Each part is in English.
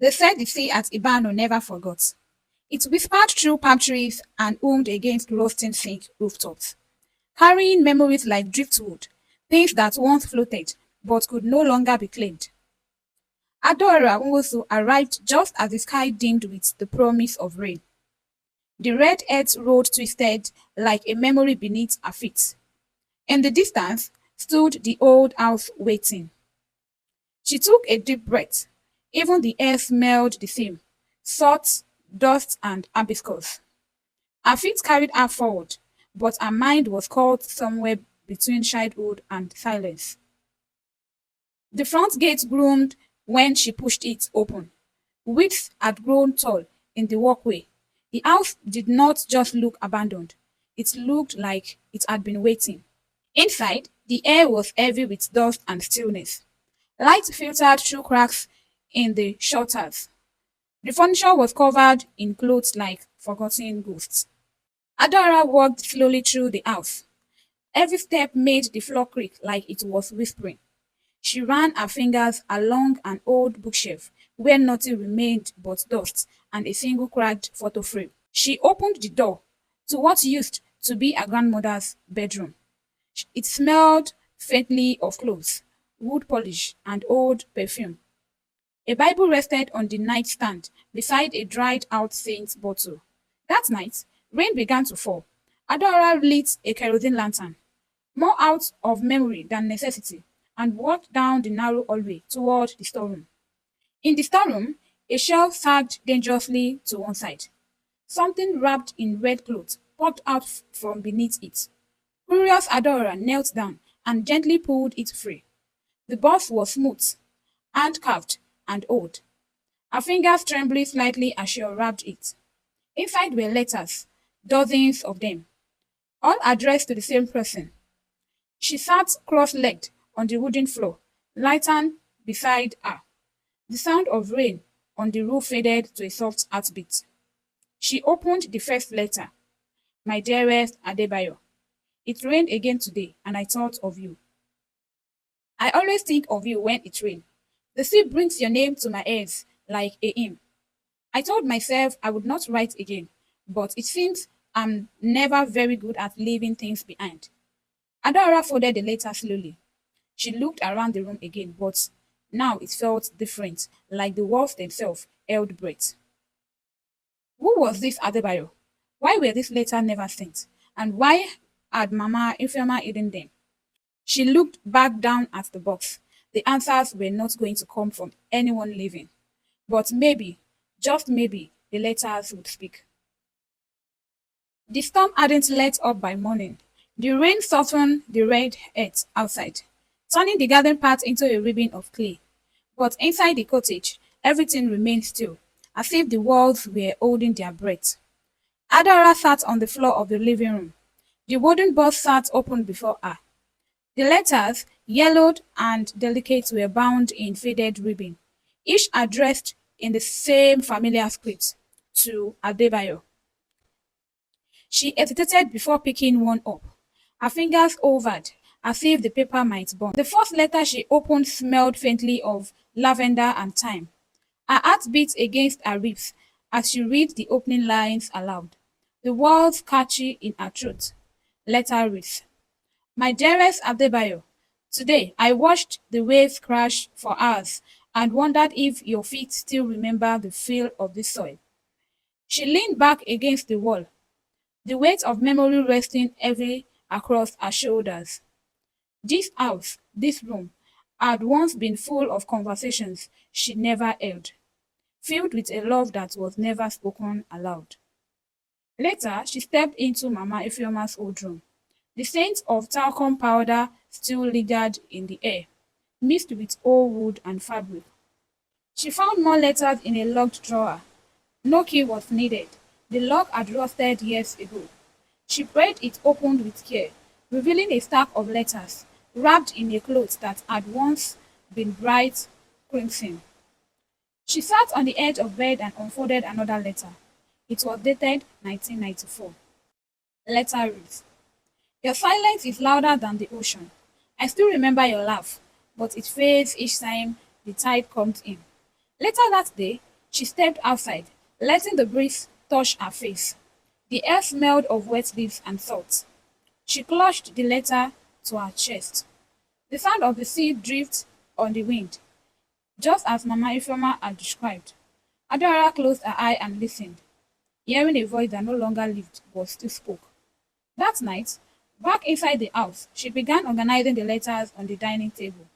They said the sea at Ibano never forgot. It whispered through palm trees and hummed against roasting zinc rooftops, carrying memories like driftwood, things that once floated but could no longer be claimed. Adora Nwosu arrived just as the sky dimmed with the promise of rain. The red earth road twisted like a memory beneath her feet. In the distance stood the old house waiting. She took a deep breath. Even the air smelled the same, salt, dust, and hibiscus. Her feet carried her forward, but her mind was caught somewhere between childhood and silence. The front gate boomed when she pushed it open. Weeds had grown tall in the walkway. The house did not just look abandoned, it looked like it had been waiting. Inside, the air was heavy with dust and stillness. Light filtered through cracks in the shutters. The furniture was covered in clothes like forgotten ghosts. Adora walked slowly through the house. Every step made the floor creak like it was whispering. She ran her fingers along an old bookshelf where nothing remained but dust and a single cracked photo frame. She opened the door to what used to be her grandmother's bedroom. It smelled faintly of clothes, wood polish, and old perfume. A Bible rested on the nightstand beside a dried out saint's bottle. That night, rain began to fall. Adora lit a kerosene lantern, more out of memory than necessity, and walked down the narrow hallway toward the storeroom. In the storeroom, a shelf sagged dangerously to one side. Something wrapped in red cloth popped out from beneath it. Curious Adora knelt down and gently pulled it free. The box was smooth, hand-carved, and old. Her fingers trembling slightly as she unwrapped it. Inside were letters, dozens of them, all addressed to the same person. She sat cross-legged on the wooden floor, lantern beside her. The sound of rain on the roof faded to a soft heartbeat. She opened the first letter. My dearest Adebayo, it rained again today, and I thought of you. I always think of you when it rains. The sea brings your name to my ears like a hymn. I told myself I would not write again, but it seems I'm never very good at leaving things behind. Adora folded the letter slowly. She looked around the room again, but now it felt different, like the walls themselves held breath. Who was this Adebayo? Why were these letters never sent? And why had Mama Ifeoma hidden them? She looked back down at the box. The answers were not going to come from anyone living. But maybe, just maybe, the letters would speak. The storm hadn't let up by morning. The rain softened the red earth outside, turning the garden path into a ribbon of clay. But inside the cottage, everything remained still, as if the walls were holding their breath. Adora sat on the floor of the living room. The wooden box sat open before her. The letters, yellowed and delicate, were bound in faded ribbon, each addressed in the same familiar script to Adebayo. She hesitated before picking one up. Her fingers hovered as if the paper might burn. The first letter she opened smelled faintly of lavender and thyme. Her heart beat against her ribs as she read the opening lines aloud, the words catchy in her throat. Letter reads, My dearest Adebayo, today I watched the waves crash for hours and wondered if your feet still remember the feel of the soil. She leaned back against the wall, the weight of memory resting heavy across her shoulders. This house, this room, had once been full of conversations she never held, filled with a love that was never spoken aloud. Later, she stepped into Mama Ifeoma's old room. The scent of talcum powder still lingered in the air, mixed with old wood and fabric. She found more letters in a locked drawer. No key was needed. The lock had rusted years ago. She pried it open with care, revealing a stack of letters, wrapped in a cloth that had once been bright crimson. She sat on the edge of bed and unfolded another letter. It was dated 1994. Letter reads, Your silence is louder than the ocean. I still remember your laugh, but it fades each time the tide comes in. Later that day, She stepped outside, letting the breeze touch her face. The air smelled of wet leaves and salt. She clutched the letter to her chest. The sound of the sea drift on the wind, just as Mama Ifeoma had described. Adora closed her eye and listened, hearing a voice that no longer lived but still spoke. That night, back inside the house, she began organizing the letters on the dining table.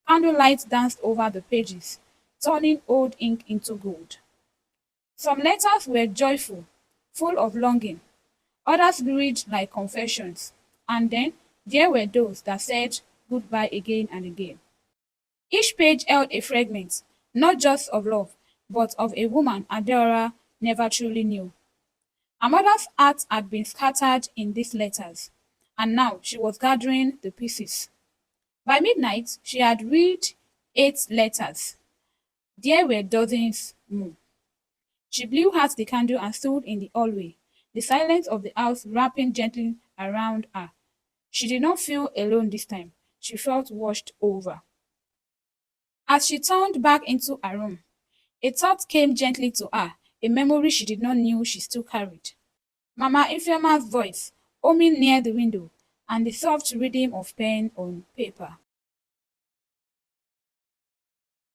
Candlelight danced over the pages, turning old ink into gold. Some letters were joyful, full of longing. Others read like confessions. And then there were those that said goodbye again and again. Each page held a fragment, not just of love, but of a woman Adora never truly knew. Her mother's heart had been scattered in these letters, and now she was gathering the pieces. By midnight, she had read 8 letters. There were dozens more. She blew out the candle and stood in the hallway, the silence of the house wrapping gently around her. She did not feel alone this time. She felt washed over. As she turned back into her room, a thought came gently to her, a memory she did not know she still carried. Mama Ifeoma's voice, humming near the window, and the soft rhythm of pen on paper.